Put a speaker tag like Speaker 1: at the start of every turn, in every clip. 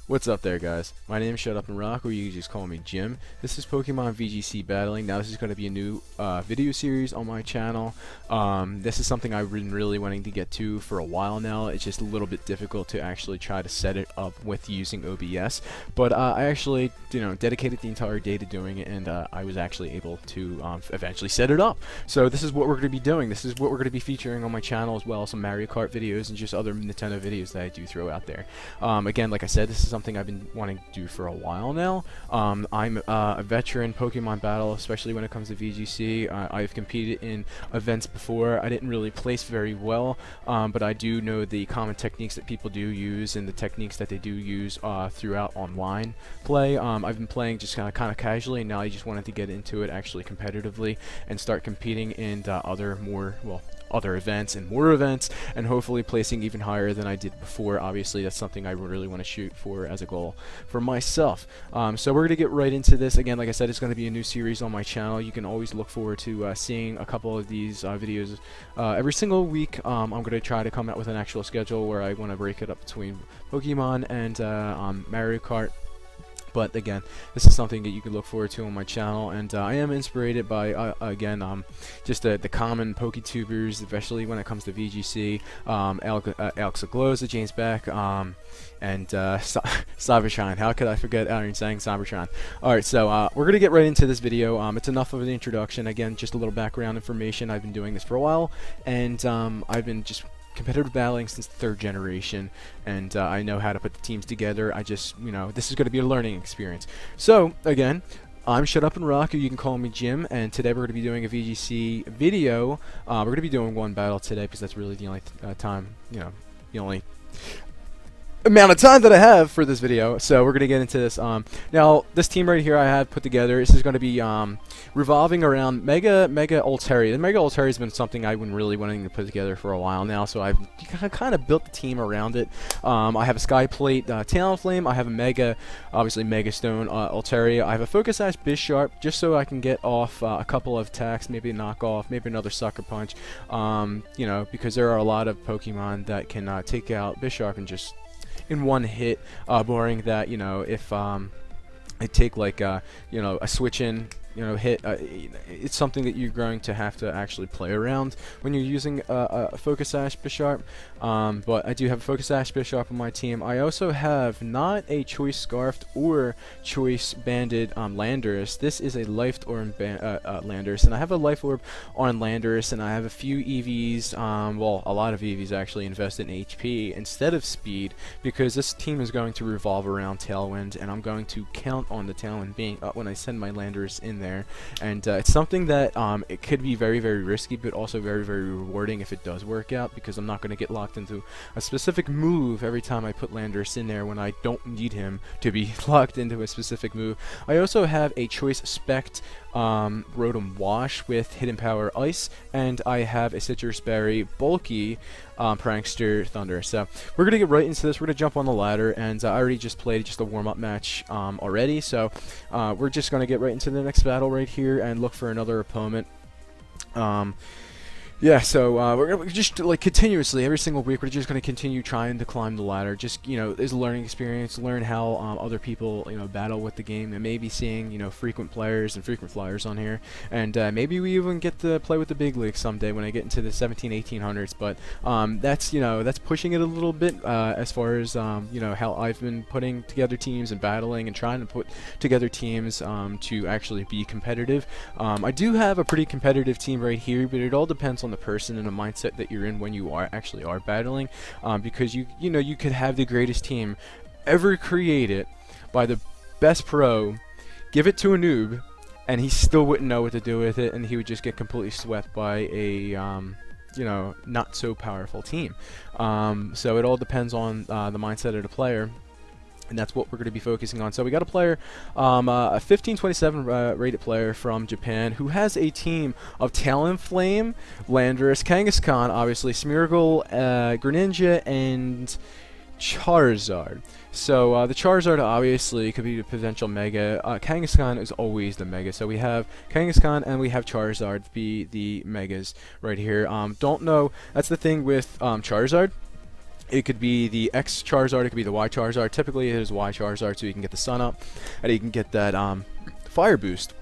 Speaker 1: What's up there, guys? My name is Shut Up and Rock, or you can just call me Jim. This is Pokemon VGC Battling. Now this is going to be a new video series on my channel. This is something I've been really wanting to get to for a while now. It's just a little bit difficult to actually try to set it up with using OBS. But I actually, dedicated the entire day to doing it, and I was actually able to eventually set it up. So this is what we're going to be doing. This is what we're going to be featuring on my channel, as well as some Mario Kart videos and just other Nintendo videos that I do throw out there. Again, like I said, this is something I've been wanting to do for a while now. I'm a veteran Pokemon battle, especially when it comes to VGC. I've competed in events before. I didn't really place very well, but I do know the common techniques that people do use and the techniques that they do use throughout online play. I've been playing just kind of casually, and now I just wanted to get into it actually competitively and start competing in other events and more events, and hopefully placing even higher than I did before. Obviously, that's something I really want to shoot for as a goal for myself. So we're going to get right into this. Again, like I said, it's going to be a new series on my channel. You can always look forward to seeing a couple of these videos every single week. I'm going to try to come out with an actual schedule where I want to break it up between Pokemon and Mario Kart. But again, this is something that you can look forward to on my channel, and I am inspired by just the common PokeTubers, especially when it comes to VGC. Ogloza, James Baek, and Cybershine. How could I forget Iron saying Cybershine? Alright, so we're gonna get right into this video. It's enough of an introduction. Again, just a little background information. I've been doing this for a while, and I've been just competitive battling since the 3rd generation, and I know how to put the teams together. I just, this is going to be a learning experience. So, again, I'm Shut Up and Rock, or you can call me Jim, and today we're going to be doing a VGC video. We're going to be doing one battle today, because that's really the only time, the only amount of time that I have for this video. So we're gonna get into this. Now this team right here I have put together, this is going to be revolving around Mega Altaria. The Mega Altaria has been something I've been really wanting to put together for a while now, so I've kind of built the team around it. I have a Skyplate Talonflame, I have a obviously Mega Stone Altaria, I have a Focus Sash Bisharp, just so I can get off a couple of attacks, maybe a knockoff, maybe another Sucker Punch, because there are a lot of Pokemon that can take out Bisharp and just in one hit, boring that, if I take like a switch in hit, it's something that you're going to have to actually play around when you're using a Focus Sash Bisharp. But I do have a Focus Sash Bisharp on my team. I also have not a Choice Scarfed or Choice Banded Landorus. This is a Life Orb Landorus, and I have a Life Orb on Landorus, and I have a few EVs, a lot of EVs actually invested in HP instead of speed, because this team is going to revolve around Tailwind, and I'm going to count on the Tailwind being up when I send my Landorus in there. And it's something that it could be very, very risky, but also very, very rewarding if it does work out, because I'm not going to get locked into a specific move every time I put Landorus in there when I don't need him to be locked into a specific move. I also have a Choice Spect Rotom Wash with Hidden Power Ice, and I have a Citrus Berry Bulky Prankster Thunder. So we're gonna get right into this. We're gonna jump on the ladder, and I already just played just a warm-up match already, so we're just gonna get right into the next battle right here and look for another opponent. Yeah, so we're just like continuously every single week we're just going to continue trying to climb the ladder. Just there's a learning experience, learn how other people battle with the game, and maybe seeing frequent players and frequent flyers on here, and maybe we even get to play with the big leagues someday when I get into the 1700s-1800s. But that's pushing it a little bit as far as how I've been putting together teams and battling and trying to put together teams to actually be competitive. I do have a pretty competitive team right here, but it all depends on the person and the mindset that you're in when you are battling, because you could have the greatest team ever created by the best pro, give it to a noob, and he still wouldn't know what to do with it, and he would just get completely swept by a not so powerful team. So it all depends on the mindset of the player, and that's what we're going to be focusing on. So we got a player, a 1527 rated player from Japan, who has a team of Talonflame, Landorus, Kangaskhan, obviously, Smeargle, Greninja, and Charizard. So the Charizard obviously could be the potential Mega. Kangaskhan is always the Mega. So we have Kangaskhan and we have Charizard be the Megas right here. Don't know. That's the thing with Charizard. It could be the X Charizard, it could be the Y Charizard. Typically it is Y Charizard, so you can get the sun up, and you can get that fire boost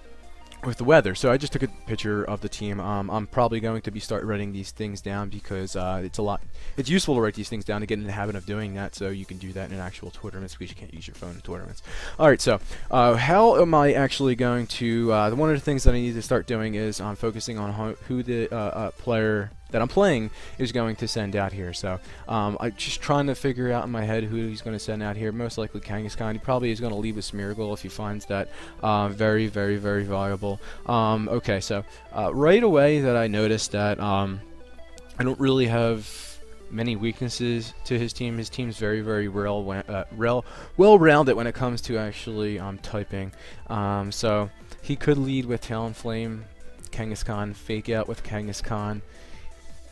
Speaker 1: with the weather. So I just took a picture of the team. I'm probably going to start writing these things down because it's useful to write these things down to get in the habit of doing that, so you can do that in actual tournaments because you can't use your phone in tournaments. Alright, so how am I actually going to, one of the things that I need to start doing is focusing on who the player that I'm playing is going to send out here. So I'm just trying to figure out in my head who he's going to send out here. Most likely Kangaskhan. He probably is going to lead with Smeargle if he finds that very, very, very valuable. Okay, so right away that I noticed that I don't really have many weaknesses to his team. His team's very, very well-rounded when it comes to actually typing. So he could lead with Talonflame, Kangaskhan, Fake Out with Kangaskhan,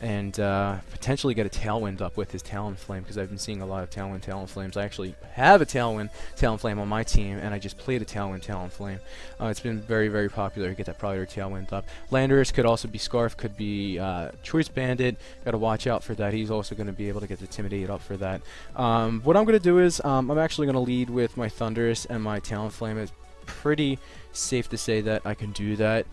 Speaker 1: and potentially get a Tailwind up with his Talonflame, because I've been seeing a lot of Tailwind Talonflames. I actually have a Tailwind Talonflame on my team, and I just played a Tailwind Talonflame. It's been very, very popular to get that Prior Tailwind up. Landorus could also be Scarf, could be Choice Bandit. Got to watch out for that. He's also going to be able to get the Intimidate up for that. What I'm going to do is I'm actually going to lead with my Thundurus and my Talonflame. It's pretty safe to say that I can do that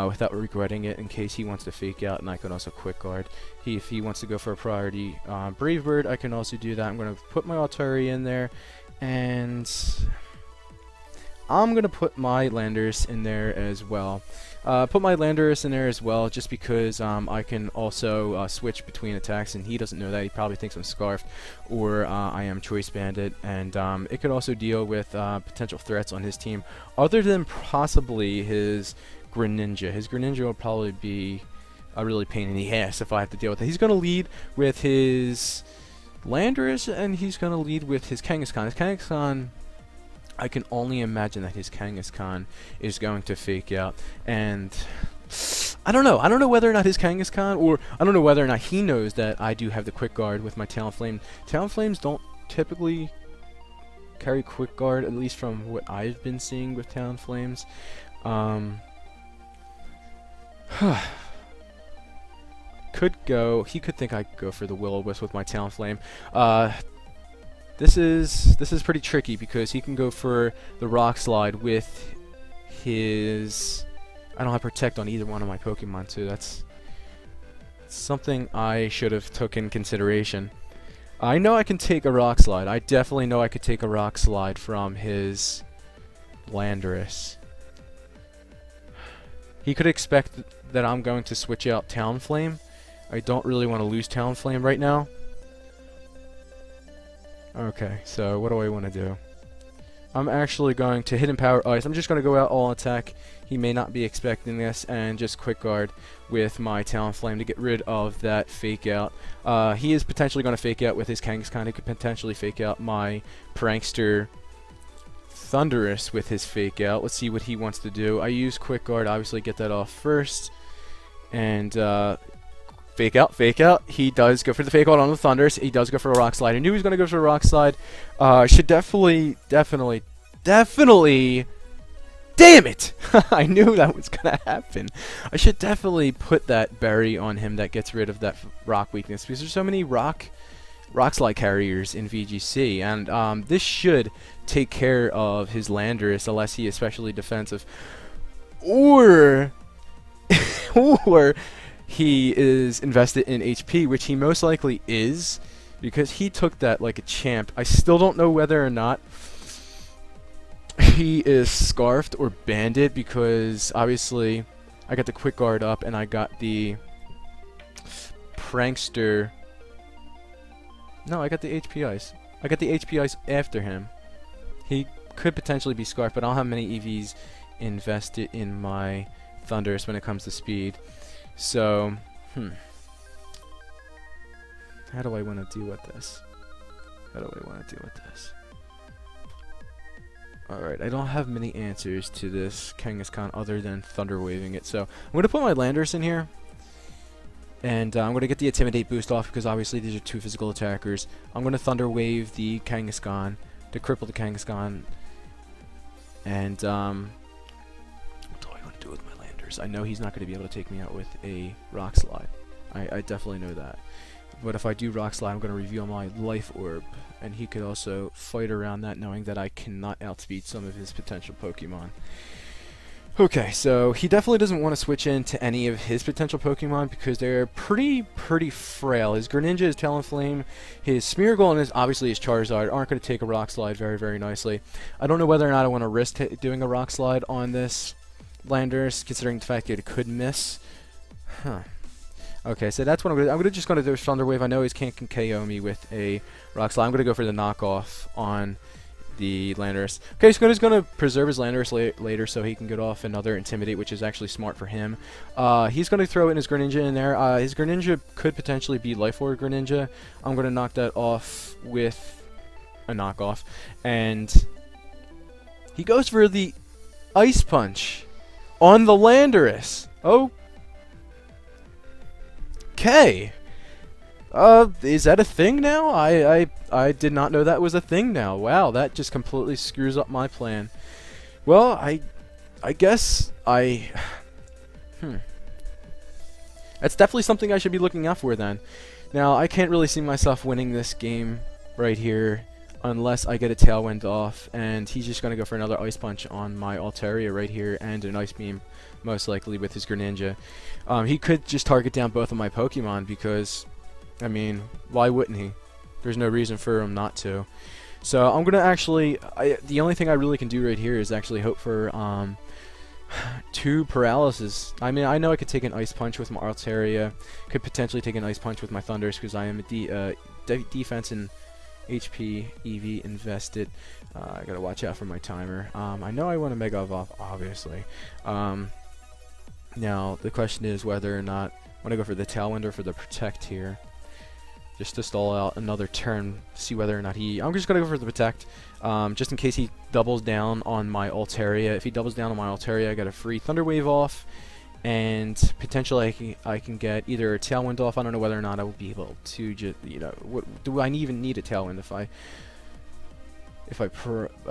Speaker 1: without regretting it in case he wants to Fake Out, and I can also Quick Guard. If he wants to go for a priority Brave Bird, I can also do that. I'm going to put my Altari in there, and I'm going to put my Landorus in there as well. Just because I can also switch between attacks, and he doesn't know that. He probably thinks I'm Scarfed or I am Choice Bandit, and it could also deal with potential threats on his team other than possibly his Greninja. His Greninja will probably be a really pain in the ass if I have to deal with it. He's going to lead with his Landorus, and he's going to lead with his Kangaskhan. His Kangaskhan, I can only imagine that his Kangaskhan is going to Fake Out, and I don't know. I don't know whether or not his Kangaskhan, or I don't know whether or not he knows that I do have the Quick Guard with my Talonflame. Talonflames don't typically carry Quick Guard, at least from what I've been seeing with Talonflames. He could think I could go for the Will-O-Wisp with my Talonflame. This is pretty tricky because he can go for the Rock Slide with his. I don't have Protect on either one of my Pokemon, so that's something I should have took in consideration. I know I can take a Rock Slide. I definitely know I could take a Rock Slide from his Landorus. He could expect that I'm going to switch out Talonflame. I don't really want to lose Talonflame right now. Okay, so what do I want to do? I'm actually going to Hidden Power Ice. I'm just going to go out all attack. He may not be expecting this, and just Quick Guard with my Talonflame to get rid of that Fake Out. He is potentially going to Fake Out with his Kangaskhan. He could potentially Fake Out my Prankster Thundurus with his Fake Out. Let's see what he wants to do. I use Quick Guard, obviously get that off first, and Fake Out, Fake Out. He does go for the Fake Out on the Thundurus. He does go for a Rock Slide. I knew he was going to go for a Rock Slide. Should definitely. Damn it! I knew that was going to happen. I should definitely put that berry on him that gets rid of that rock weakness, because there's so many rock Slide carriers in VGC, and this should take care of his Landorus unless he is especially defensive, or he is invested in HP, which he most likely is, because he took that like a champ. I still don't know whether or not he is Scarfed or Banded, because obviously I got the Quick Guard up and I got the Prankster. No, I got the HP Ice. I got the HP Ice after him. He could potentially be Scarfed, but I don't have many EVs invested in my Thundurus when it comes to speed. So, how do I want to deal with this? Alright, I don't have many answers to this Kangaskhan other than Thunder Waving it. So, I'm going to put my Landorus in here. And I'm going to get the Intimidate boost off, because obviously these are two physical attackers. I'm going to Thunder Wave the Kangaskhan to cripple the Kangaskhan. And, what do I want to do with my Landorus? I know he's not going to be able to take me out with a Rock Slide. I definitely know that. But if I do Rock Slide, I'm going to reveal my Life Orb, and he could also fight around that, knowing that I cannot outspeed some of his potential Pokemon. Okay, so he definitely doesn't want to switch into any of his potential Pokemon because they're pretty frail. His Greninja, his Talonflame, his Smeargle, and obviously his Charizard aren't going to take a Rock Slide very nicely. I don't know whether or not I want to risk doing a Rock Slide on this Landorus, considering the fact that it could miss. Huh. Okay, so that's what I'm going to do. I'm just going to do Thunder Wave. I know he can KO me with a Rock Slide. I'm going to go for the knockoff on the Landorus. Okay, so he's going to preserve his Landorus later so he can get off another Intimidate, which is actually smart for him. He's going to throw in his Greninja in there. His Greninja could potentially be Life Orb Greninja. I'm going to knock that off with a knockoff. And he goes for the Ice Punch on the Landorus. Oh. Okay. Is that a thing now? I did not know that was a thing now. Wow, that just completely screws up my plan. Well, I guess That's definitely something I should be looking out for then. Now, I can't really see myself winning this game right here unless I get a Tailwind off, and he's just going to go for another Ice Punch on my Altaria right here, and an Ice Beam, most likely, with his Greninja. He could just target down both of my Pokemon because, I mean, why wouldn't he? There's no reason for him not to. So I'm going to actually, the only thing I really can do right here is actually hope for 2 paralysis. I mean, I know I could take an Ice Punch with my Altaria, could potentially take an Ice Punch with my Thunders because I am a defense and HP EV invested. I gotta watch out for my timer. I know I want to Mega Evolve, obviously. Now the question is whether or not I want to go for the Tailwind or for the Protect here, just to stall out another turn, see whether or not I'm just gonna go for the Protect, just in case he doubles down on my Altaria. If he doubles down on my Altaria, I got a free Thunder Wave off, and potentially I can get either a Tailwind off. I don't know whether or not I will be able to just, what do I even need a Tailwind if I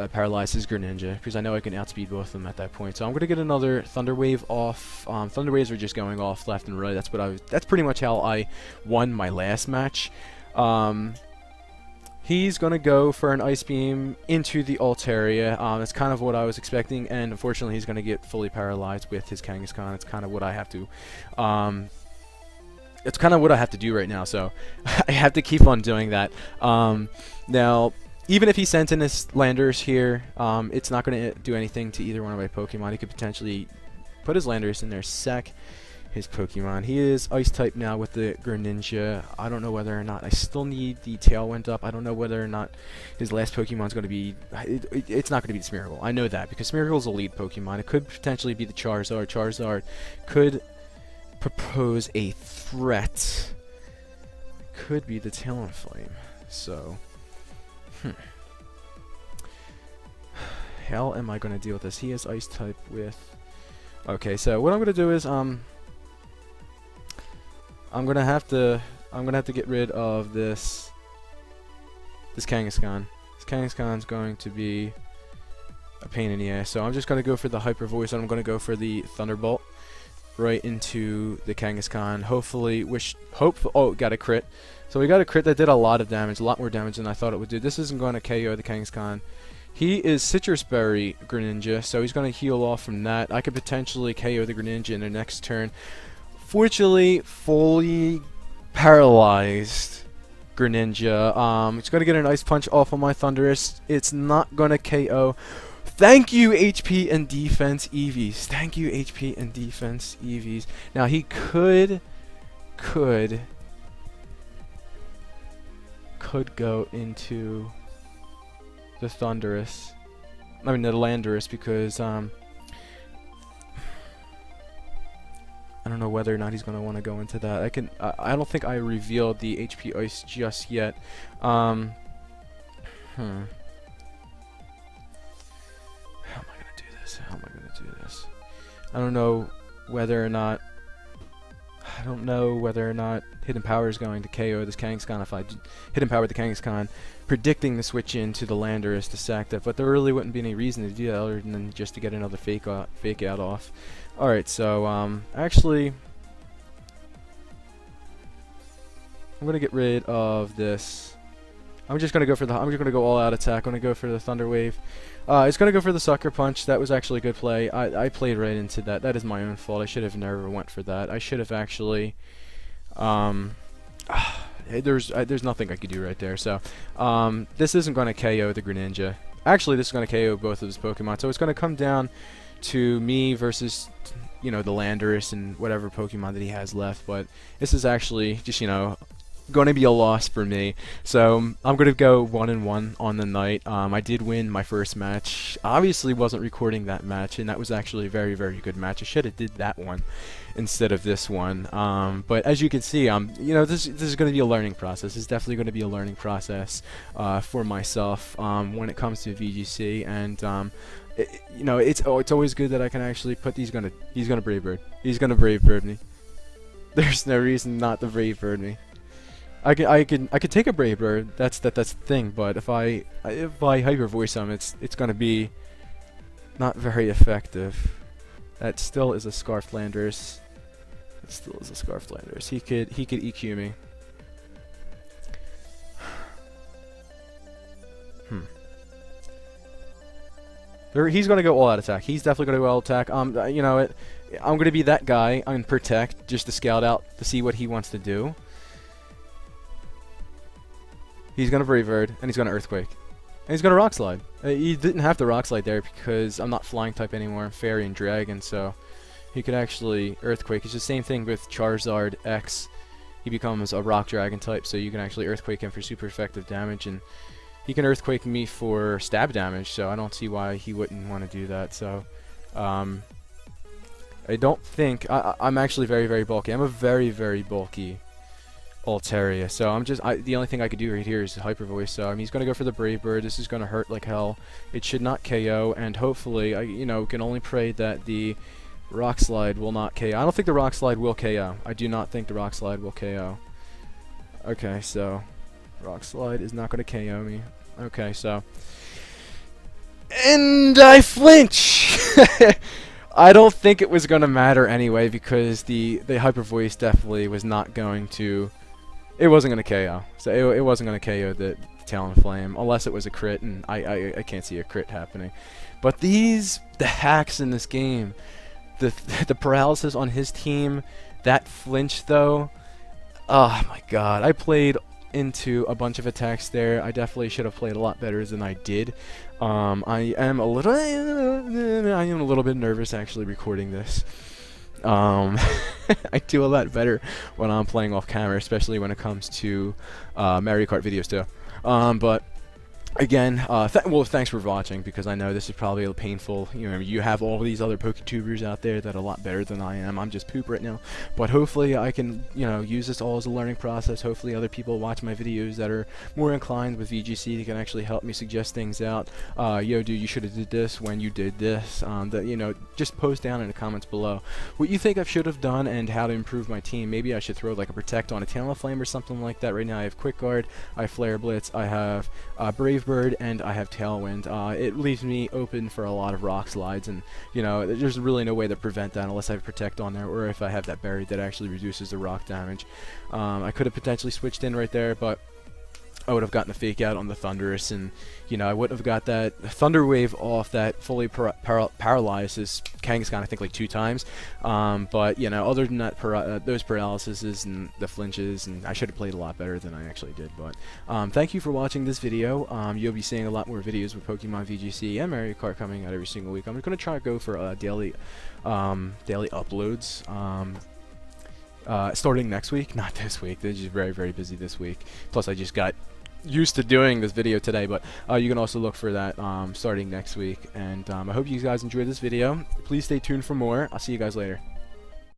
Speaker 1: paralyze his Greninja, because I know I can outspeed both of them at that point. So I'm going to get another Thunder Wave off. Thunder Waves are just going off left and right. That's pretty much how I won my last match. He's going to go for an Ice Beam into the Altaria. That's kind of what I was expecting, and unfortunately he's going to get fully paralyzed with his Kangaskhan. It's kind of what I have to do right now, so I have to keep on doing that. Now, even if he sent in his Landorus here, it's not going to do anything to either one of my Pokemon. He could potentially put his Landorus in there, sack his Pokemon. He is Ice type now with the Greninja. I don't know whether or not I still need the Tailwind up. I don't know whether or not his last Pokemon is going to be... It's not going to be the Smeargle. I know that, because Smeargle is a lead Pokemon. It could potentially be the Charizard. Charizard could propose a threat. Could be the Talonflame. So... How am I going to deal with this? He is Ice type with... Okay, so what I'm going to do is I'm going to have to get rid of this Kangaskhan. This Kangaskhan's going to be a pain in the ass. So I'm just going to go for the Hyper Voice, and I'm going to go for the Thunderbolt right into the Kangaskhan. Oh, got a crit. So we got a crit that did a lot of damage, a lot more damage than I thought it would do. This isn't going to KO the Kangaskhan. He is Citrus Berry Greninja, so he's going to heal off from that. I could potentially KO the Greninja in the next turn. Fortunately, fully paralyzed Greninja. It's going to get an Ice Punch off of my Thundurus. It's not going to KO. Thank you, HP and Defense EVs. Thank you, HP and Defense EVs. Now, he could go into the Thundurus. I mean, the Landorus, because I don't know whether or not he's going to want to go into that. I don't think I revealed the HP Ice just yet. How am I going to do this? How am I going to do this? I don't know whether or not Hidden Power is going to KO this Kangaskhan. If I Hidden Power the Kangaskhan, predicting the switch into the Landorus to sack that, but there really wouldn't be any reason to do that other than just to get another fake out off. Alright, so actually I'm gonna get rid of this. I'm just gonna go all out attack. I'm gonna go for the Thunder Wave. It's gonna go for the Sucker Punch. That was actually a good play. I played right into that. That is my own fault. I should have never went for that. I should have actually. There's nothing I could do right there. So this isn't gonna KO the Greninja. Actually, this is gonna KO both of his Pokemon. So it's gonna come down to me versus, you know, the Landorus and whatever Pokemon that he has left. But this is actually just, you know, going to be a loss for me. So I'm going to go 1-1 on the night. I did win my first match. Obviously wasn't recording that match, and that was actually a very, very good match. I should have did that one instead of this one. But as you can see, you know, this is going to be a learning process. It's definitely going to be a learning process for myself when it comes to VGC. And you know, it's always good that I can actually put he's gonna Brave Bird. He's gonna Brave Bird me. There's no reason not to Brave Bird me. I could take a Brave Bird. That's the thing. But if I Hyper Voice him, it's gonna be not very effective. That still is a Scarf Landers. It still is a Scarf Landers. He could EQ me. He's gonna go all out attack. He's definitely gonna go all attack. You know, I'm gonna be that guy on Protect just to scout out to see what he wants to do. He's gonna Brave Bird and he's gonna Earthquake, and he's gonna Rock Slide. He didn't have to Rock Slide there because I'm not Flying type anymore. I'm Fairy and Dragon, so he could actually Earthquake. It's the same thing with Charizard X. He becomes a Rock Dragon type, so you can actually Earthquake him for super effective damage, and he can Earthquake me for stab damage, so I don't see why he wouldn't want to do that. So, I don't think... I'm actually very, very bulky. I'm a very, very bulky Altaria, so I'm just... the only thing I could do right here is Hyper Voice, so I mean, he's going to go for the Brave Bird. This is going to hurt like hell. It should not KO, and hopefully, you know, can only pray that the Rock Slide will not KO. I don't think the Rock Slide will KO. I do not think the Rock Slide will KO. Okay, so... Rock Slide is not going to KO me. Okay, so... And I flinch! I don't think it was going to matter anyway, because the Hyper Voice definitely was not going to... It wasn't going to KO. So it wasn't going to KO the Talonflame, unless it was a crit, and I can't see a crit happening. But the hacks in this game, the paralysis on his team, that flinch though, oh my god, I played into a bunch of attacks there. I definitely should have played a lot better than I did. I am a little bit nervous actually recording this. I do a lot better when I'm playing off camera, especially when it comes to Mario Kart videos too. But again, well, thanks for watching, because I know this is probably a painful. You know, you have all these other PokeTubers out there that are a lot better than I am. I'm just poop right now. But hopefully I can, you know, use this all as a learning process. Hopefully other people watch my videos that are more inclined with VGC. They can actually help me suggest things out. Yo, dude, you should have did this when you did this. You know, just post down in the comments below what you think I should have done and how to improve my team. Maybe I should throw like a Protect on a Talonflame or something like that. Right now I have Quick Guard, I have Flare Blitz, I have Brave Bird, and I have Tailwind. It leaves me open for a lot of Rock Slides, and you know, there's really no way to prevent that unless I have Protect on there, or if I have that buried that actually reduces the rock damage. I could have potentially switched in right there, but I would have gotten a Fake Out on the Thunderous, and you know, I wouldn't have got that Thunder Wave off that fully paralyzes Kangaskhan, I think, like 2 times. But you know, other than that, those paralyses and the flinches, and I should have played a lot better than I actually did. But thank you for watching this video. You'll be seeing a lot more videos with Pokemon VGC and Mario Kart coming out every single week. I'm going to try to go for daily uploads. Starting next week, not this week. They're just very, very busy this week. Plus, I just got used to doing this video today, but you can also look for that starting next week. And I hope you guys enjoyed this video. Please stay tuned for more. I'll see you guys later.